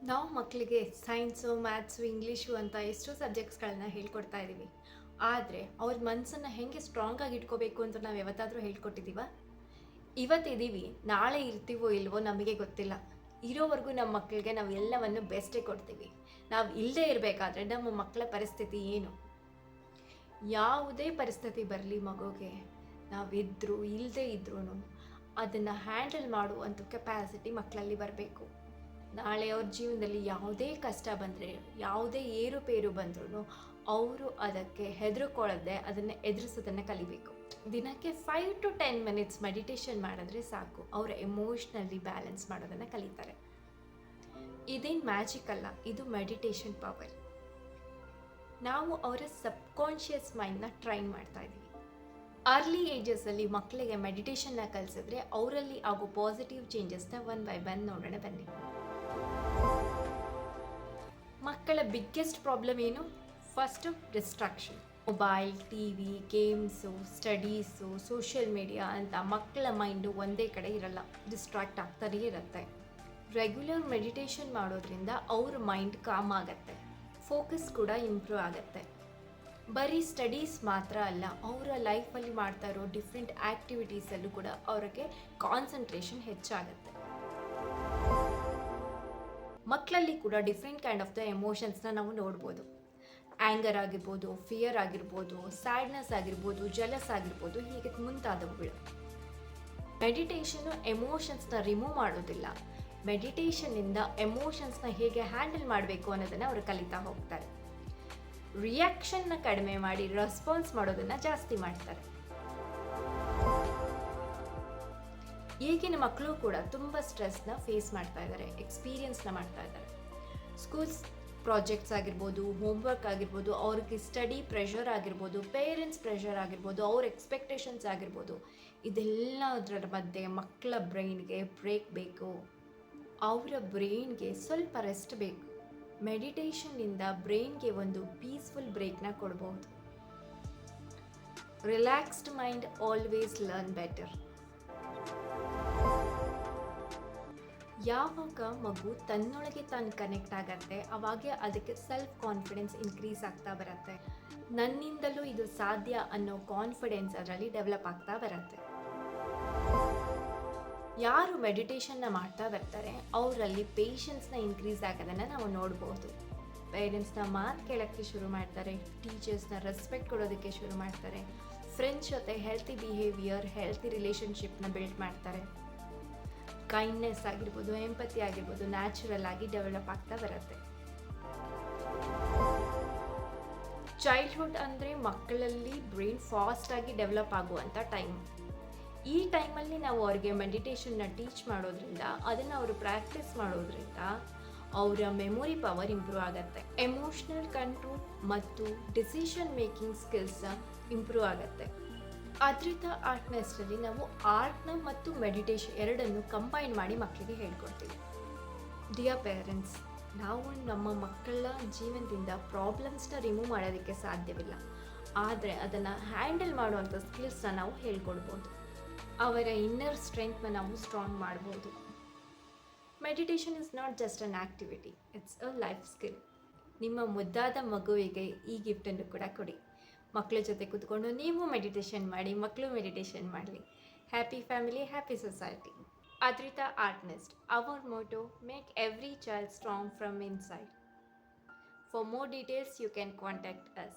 ನಾವು ಮಕ್ಕಳಿಗೆ science maths English ಅಂತ ಎಷ್ಟೋ ಸಬ್ಜೆಕ್ಟ್ಸ್ಗಳನ್ನ ಹೇಳ್ಕೊಡ್ತಾ ಇದ್ದೀವಿ. ಆದರೆ ಅವ್ರ ಮನಸ್ಸನ್ನು ಹೇಗೆ ಸ್ಟ್ರಾಂಗಾಗಿ ಇಟ್ಕೋಬೇಕು ಅಂತ ನಾವು ಯಾವತ್ತಾದರೂ ಹೇಳ್ಕೊಟ್ಟಿದ್ದೀವ? ಇವತ್ತಿದ್ದೀವಿ, ನಾಳೆ ಇರ್ತೀವೋ ಇಲ್ವೋ ನಮಗೆ ಗೊತ್ತಿಲ್ಲ. ಇರೋವರೆಗೂ ನಮ್ಮ ಮಕ್ಕಳಿಗೆ ನಾವು ಎಲ್ಲವನ್ನು ಬೆಸ್ಟೇ ಕೊಡ್ತೀವಿ. ನಾವು ಇಲ್ಲದೇ ಇರಬೇಕಾದ್ರೆ ನಮ್ಮ ಮಕ್ಕಳ ಪರಿಸ್ಥಿತಿ ಏನು? ಯಾವುದೇ ಪರಿಸ್ಥಿತಿ ಬರಲಿ ಮಗುಗೆ, ನಾವಿದ್ದರೂ ಇಲ್ಲದೇ ಇದ್ರೂ ಅದನ್ನು ಹ್ಯಾಂಡಲ್ ಮಾಡುವಂಥ ಕೆಪ್ಯಾಸಿಟಿ ಮಕ್ಕಳಲ್ಲಿ ಬರಬೇಕು. ನಾಳೆ ಅವ್ರ ಜೀವನದಲ್ಲಿ ಯಾವುದೇ ಕಷ್ಟ ಬಂದರೆ, ಯಾವುದೇ ಏರುಪೇರು ಬಂದ್ರೂ ಅವರು ಅದಕ್ಕೆ ಹೆದರ್ಕೊಳ್ಳದೆ ಅದನ್ನು ಎದುರಿಸೋದನ್ನು ಕಲಿಬೇಕು. ದಿನಕ್ಕೆ 5 to 10 minutes ಮೆಡಿಟೇಷನ್ ಮಾಡಿದ್ರೆ ಸಾಕು, ಅವರ ಎಮೋಷ್ನಲಿ ಬ್ಯಾಲೆನ್ಸ್ ಮಾಡೋದನ್ನು ಕಲಿತಾರೆ. ಇದೇನು ಮ್ಯಾಜಿಕ್ ಅಲ್ಲ, ಇದು ಮೆಡಿಟೇಷನ್ ಪವರ್. ನಾವು ಅವರ ಸಬ್ಕಾನ್ಷಿಯಸ್ ಮೈಂಡ್ನ ಟ್ರೈನ್ ಮಾಡ್ತಾ ಇದ್ದೀವಿ. ಅರ್ಲಿ ಏಜಸ್ಸಲ್ಲಿ ಮಕ್ಕಳಿಗೆ ಮೆಡಿಟೇಷನ್ನ ಕಲಿಸಿದ್ರೆ ಅವರಲ್ಲಿ ಆಗೋ ಪಾಸಿಟಿವ್ ಚೇಂಜಸ್ನ ಒನ್ ಬೈ ಒನ್ ನೋಡೋಣ ಬನ್ನಿ. ಮಕ್ಕಳ ಬಿಗ್ಗೆಸ್ಟ್ ಪ್ರಾಬ್ಲಮ್ ಏನು? First distraction. Mobile, T V, games, studies, social media ಅಂತ ಮಕ್ಕಳ ಮೈಂಡು ಒಂದೇ ಕಡೆ ಇರಲ್ಲ, ಡಿಸ್ಟ್ರಾಕ್ಟ್ ಆಗ್ತಾನೇ ಇರುತ್ತೆ. ರೆಗ್ಯುಲರ್ ಮೆಡಿಟೇಷನ್ ಮಾಡೋದ್ರಿಂದ ಅವ್ರ ಮೈಂಡ್ ಕಾಮ್ ಆಗುತ್ತೆ, ಫೋಕಸ್ ಕೂಡ ಇಂಪ್ರೂವ್ ಆಗುತ್ತೆ. ಬರೀ ಸ್ಟಡೀಸ್ ಮಾತ್ರ ಅಲ್ಲ, ಅವರ ಲೈಫಲ್ಲಿ ಮಾಡ್ತಾ ಇರೋ ಡಿಫ್ರೆಂಟ್ ಆ್ಯಕ್ಟಿವಿಟೀಸಲ್ಲೂ ಕೂಡ ಅವ್ರಿಗೆ ಕಾನ್ಸಂಟ್ರೇಷನ್ ಹೆಚ್ಚಾಗುತ್ತೆ. ಮಕ್ಕಳಲ್ಲಿ ಕೂಡ ಡಿಫ್ರೆಂಟ್ ಕೈಂಡ್ ಆಫ್ ದ ಎಮೋಷನ್ಸ್ನ ನಾವು ನೋಡ್ಬೋದು. ಆ್ಯಂಗರ್ ಆಗಿರ್ಬೋದು, ಫಿಯರ್ ಆಗಿರ್ಬೋದು, ಸ್ಯಾಡ್ನೆಸ್ ಆಗಿರ್ಬೋದು, ಜಲಸ್ ಆಗಿರ್ಬೋದು, ಹೀಗೆ ಮುಂತಾದವುಗಳು. ಮೆಡಿಟೇಷನ್ನು ಎಮೋಷನ್ಸ್ನ ರಿಮೂವ್ ಮಾಡೋದಿಲ್ಲ, ಮೆಡಿಟೇಷನ್ನಿಂದ ಎಮೋಷನ್ಸ್ನ ಹೇಗೆ ಹ್ಯಾಂಡಲ್ ಮಾಡಬೇಕು ಅನ್ನೋದನ್ನು ಅವರು ಕಲಿತಾ ಹೋಗ್ತಾರೆ. ರಿಯಾಕ್ಷನ್ನ ಕಡಿಮೆ ಮಾಡಿ ರೆಸ್ಪಾನ್ಸ್ ಮಾಡೋದನ್ನು ಜಾಸ್ತಿ ಮಾಡ್ತಾರೆ. ಈಗಿನ ಮಕ್ಕಳು ಕೂಡ ತುಂಬ ಸ್ಟ್ರೆಸ್ನ ಫೇಸ್ ಮಾಡ್ತಾ ಇದ್ದಾರೆ, ಎಕ್ಸ್ಪೀರಿಯನ್ಸ್ನ ಮಾಡ್ತಾ ಇದ್ದಾರೆ. ಸ್ಕೂಲ್ಸ್ ಪ್ರಾಜೆಕ್ಟ್ಸ್ ಆಗಿರ್ಬೋದು, ಹೋಮ್ವರ್ಕ್ ಆಗಿರ್ಬೋದು, ಅವ್ರಿಗೆ ಸ್ಟಡಿ ಪ್ರೆಷರ್ ಆಗಿರ್ಬೋದು, ಪೇರೆಂಟ್ಸ್ ಪ್ರೆಷರ್ ಆಗಿರ್ಬೋದು, ಅವ್ರ ಎಕ್ಸ್ಪೆಕ್ಟೇಷನ್ಸ್ ಆಗಿರ್ಬೋದು, ಇದೆಲ್ಲದರ ಮಧ್ಯೆ ಮಕ್ಕಳ ಬ್ರೈನ್ಗೆ ಬ್ರೇಕ್ ಬೇಕು. ಅವರ ಬ್ರೈನ್ಗೆ ಸ್ವಲ್ಪ ರೆಸ್ಟ್ ಬೇಕು. ಮೆಡಿಟೇಷನ್ನಿಂದ ಬ್ರೈನ್ಗೆ ಒಂದು ಪೀಸ್ಫುಲ್ ಬ್ರೇಕ್ನ ಕೊಡ್ಬೋದು. Relaxed mind always learn better. ಯಾವಾಗ ಮಗು ತನ್ನೊಳಗೆ ತಾನು ಕನೆಕ್ಟ್ ಆಗತ್ತೆ, ಅವಾಗ ಅದಕ್ಕೆ ಸೆಲ್ಫ್ ಕಾನ್ಫಿಡೆನ್ಸ್ ಇನ್ಕ್ರೀಸ್ ಆಗ್ತಾ ಬರುತ್ತೆ. ನನ್ನಿಂದಲೂ ಇದು ಸಾಧ್ಯ ಅನ್ನೋ ಕಾನ್ಫಿಡೆನ್ಸ್ ಅದರಲ್ಲಿ ಡೆವಲಪ್ ಆಗ್ತಾ ಬರುತ್ತೆ. ಯಾರು ಮೆಡಿಟೇಷನ್ನ ಮಾಡ್ತಾ ಬರ್ತಾರೆ ಅವರಲ್ಲಿ ಪೇಷನ್ಸ್ನ ಇನ್ಕ್ರೀಸ್ ಆಗೋದನ್ನು ನಾವು ನೋಡ್ಬೋದು. ಪೇರೆಂಟ್ಸ್ನ ಮಾತು ಕೇಳೋಕ್ಕೆ ಶುರು ಮಾಡ್ತಾರೆ, ಟೀಚರ್ಸ್ನ ರೆಸ್ಪೆಕ್ಟ್ ಕೊಡೋದಕ್ಕೆ ಶುರು ಮಾಡ್ತಾರೆ, ಫ್ರೆಂಡ್ಸ್ ಜೊತೆ ಹೆಲ್ತಿ ಬಿಹೇವಿಯರ್, ಹೆಲ್ತಿ ರಿಲೇಷನ್ಶಿಪ್ನ ಬಿಲ್ಡ್ ಮಾಡ್ತಾರೆ. ಕೈಂಡ್ನೆಸ್ ಆಗಿರ್ಬೋದು, ಎಂಪತಿ ಆಗಿರ್ಬೋದು, ನ್ಯಾಚುರಲ್ ಆಗಿ ಡೆವಲಪ್ ಆಗ್ತಾ ಬರುತ್ತೆ. ಚೈಲ್ಡ್ಹುಡ್ ಅಂದರೆ ಮಕ್ಕಳಲ್ಲಿ ಬ್ರೈನ್ ಫಾಸ್ಟಾಗಿ ಡೆವಲಪ್ ಆಗುವಂಥ ಟೈಮ್. ಈ ಟೈಮಲ್ಲಿ ನಾವು ಅವ್ರಿಗೆ ಮೆಡಿಟೇಷನ್ನ ಟೀಚ್ ಮಾಡೋದ್ರಿಂದ, ಅದನ್ನು ಅವರು ಪ್ರಾಕ್ಟೀಸ್ ಮಾಡೋದ್ರಿಂದ ಅವರ ಮೆಮೊರಿ ಪವರ್ ಇಂಪ್ರೂವ್ ಆಗುತ್ತೆ. ಎಮೋಷ್ನಲ್ ಕಂಟ್ರೋಲ್ ಮತ್ತು ಡಿಸಿಷನ್ ಮೇಕಿಂಗ್ ಸ್ಕಿಲ್ಸ್ ಇಂಪ್ರೂವ್ ಆಗುತ್ತೆ. ಅದ್ರಿತ ಆರ್ಟ್ನೆಸ್ಟಲ್ಲಿ ನಾವು ಆರ್ಟ್ನ ಮತ್ತು ಮೆಡಿಟೇಷನ್ ಎರಡನ್ನು ಕಂಬೈನ್ ಮಾಡಿ ಮಕ್ಕಳಿಗೆ ಹೇಳ್ಕೊಡ್ತೀವಿ. ಡಿಯರ್ ಪೇರೆಂಟ್ಸ್, ನಾವು ನಮ್ಮ ಮಕ್ಕಳ ಜೀವನದಿಂದ ಪ್ರಾಬ್ಲಮ್ಸ್ನ ರಿಮೂವ್ ಮಾಡೋದಕ್ಕೆ ಸಾಧ್ಯವಿಲ್ಲ, ಆದರೆ ಅದನ್ನು ಹ್ಯಾಂಡಲ್ ಮಾಡುವಂಥ ಸ್ಕಿಲ್ಸ್ನ ನಾವು ಹೇಳ್ಕೊಡ್ಬೋದು. ಅವರ ಇನ್ನರ್ ಸ್ಟ್ರೆಂತ್ನ ನಾವು ಸ್ಟ್ರಾಂಗ್ ಮಾಡ್ಬೋದು. Meditation is not just an activity, it's a life skill. ನಿಮ್ಮ ಮುದ್ದಾದ ಮಗುವಿಗೆ ಈ ಗಿಫ್ಟನ್ನು ಕೂಡ ಕೊಡಿ. ಮಕ್ಕಳ ಜೊತೆ ಕೂತ್ಕೊಂಡು ನೀವು ಮೆಡಿಟೇಷನ್ ಮಾಡಿ, ಮಕ್ಕಳು ಮೆಡಿಟೇಷನ್ ಮಾಡಲಿ. Happy family, happy society. Adrita Artnest, our motto, make every child strong from inside. For more details, you can contact us.